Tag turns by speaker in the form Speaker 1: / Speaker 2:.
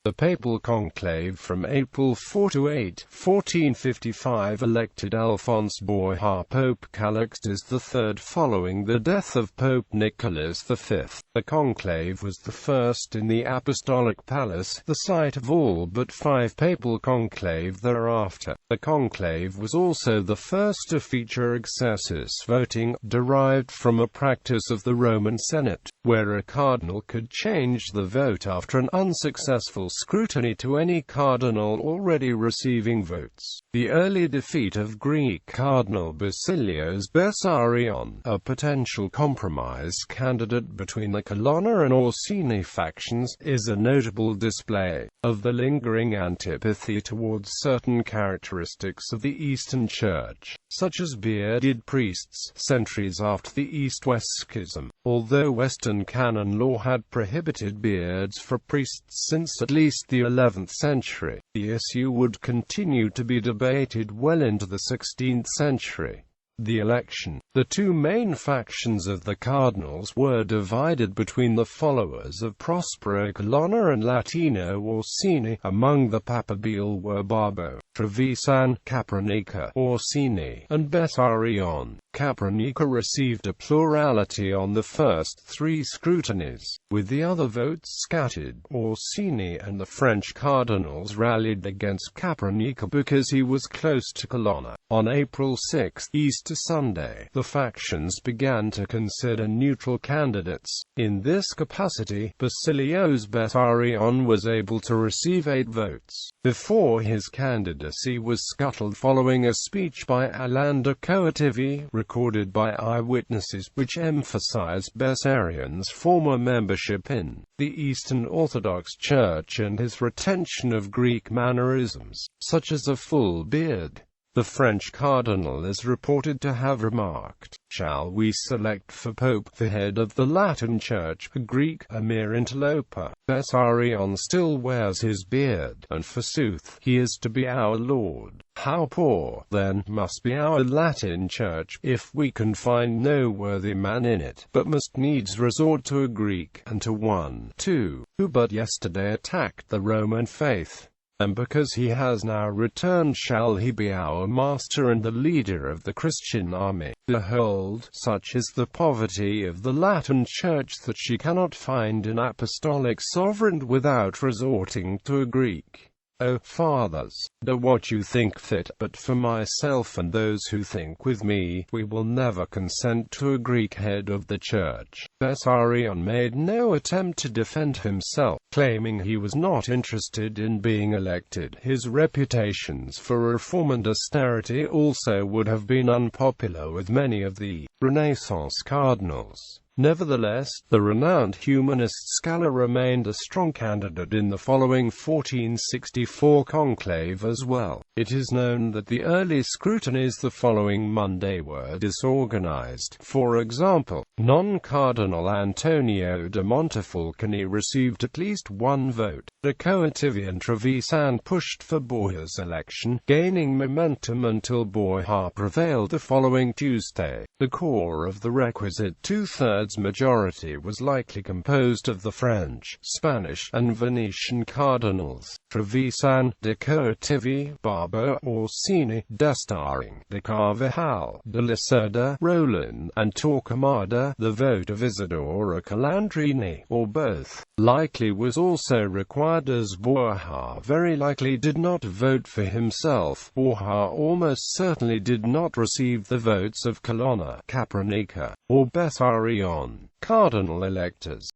Speaker 1: The papal conclave from April 4 to 8, 1455 elected Alfons Borja Pope Callixtus III following the death of Pope Nicholas V. The conclave was the first in the Apostolic Palace, the site of all but 5 papal conclave thereafter. The conclave was also the first to feature accessus voting, derived from a practice of the Roman Senate, where a cardinal could change the vote after an unsuccessful scrutiny to any cardinal already receiving votes. The early defeat of Greek Cardinal Basilios Bessarion, a potential compromise candidate between the Colonna and Orsini factions, is a notable display of the lingering antipathy towards certain characteristics of the Eastern Church, such as bearded priests, centuries after the East-West Schism. Although Western canon law had prohibited beards for priests since at least the 11th century, the issue would continue to be debated well into the 16th century. The election. The two main factions of the cardinals were divided between the followers of Prospero Colonna and Latino Orsini. Among the Papal were Barbo, Trevisan, Capranica, Orsini, and Bessarion. Capranica received a plurality on the first 3 scrutinies, with the other votes scattered. Orsini and the French cardinals rallied against Capranica because he was close to Colonna. On April 6, Easter Sunday, the factions began to consider neutral candidates. In this capacity, Basilios Bessarion was able to receive 8 votes, before his candidacy was scuttled following a speech by Alain de Coativi, recorded by eyewitnesses, which emphasized Bessarion's former membership in the Eastern Orthodox Church and his retention of Greek mannerisms, such as a full beard. The French cardinal is reported to have remarked, "Shall we select for Pope the head of the Latin Church, a Greek, a mere interloper? Bessarion still wears his beard, and forsooth, he is to be our Lord. How poor, then, must be our Latin Church, if we can find no worthy man in it, but must needs resort to a Greek, and to one, too, who but yesterday attacked the Roman faith. And because he has now returned, shall he be our master and the leader of the Christian army? Behold, such is the poverty of the Latin Church that she cannot find an apostolic sovereign without resorting to a Greek. O fathers, do what you think fit, but for myself and those who think with me, we will never consent to a Greek head of the Church." Bessarion made no attempt to defend himself, claiming he was not interested in being elected. His reputations for reform and austerity also would have been unpopular with many of the Renaissance cardinals. Nevertheless, the renowned humanist Scala remained a strong candidate in the following 1464 conclave as well. It is known that the early scrutinies the following Monday were disorganized. For example, non-Cardinal Antonio de Montefalcone received at least 1 vote. De Coativi and Trevisan pushed for Borja's election, gaining momentum until Borja prevailed the following Tuesday. The core of the requisite 2/3 majority was likely composed of the French, Spanish, and Venetian cardinals. Trevisan, de Coativi, Barbo, Orsini, D'Estaing, de Carvajal, de Lacerda, Rollin, and Torquemada. The vote of Isidore Calandrini, or both, likely was also required, as Borja very likely did not vote for himself. Borja almost certainly did not receive the votes of Colonna, Capranica, or Bessarion. Cardinal electors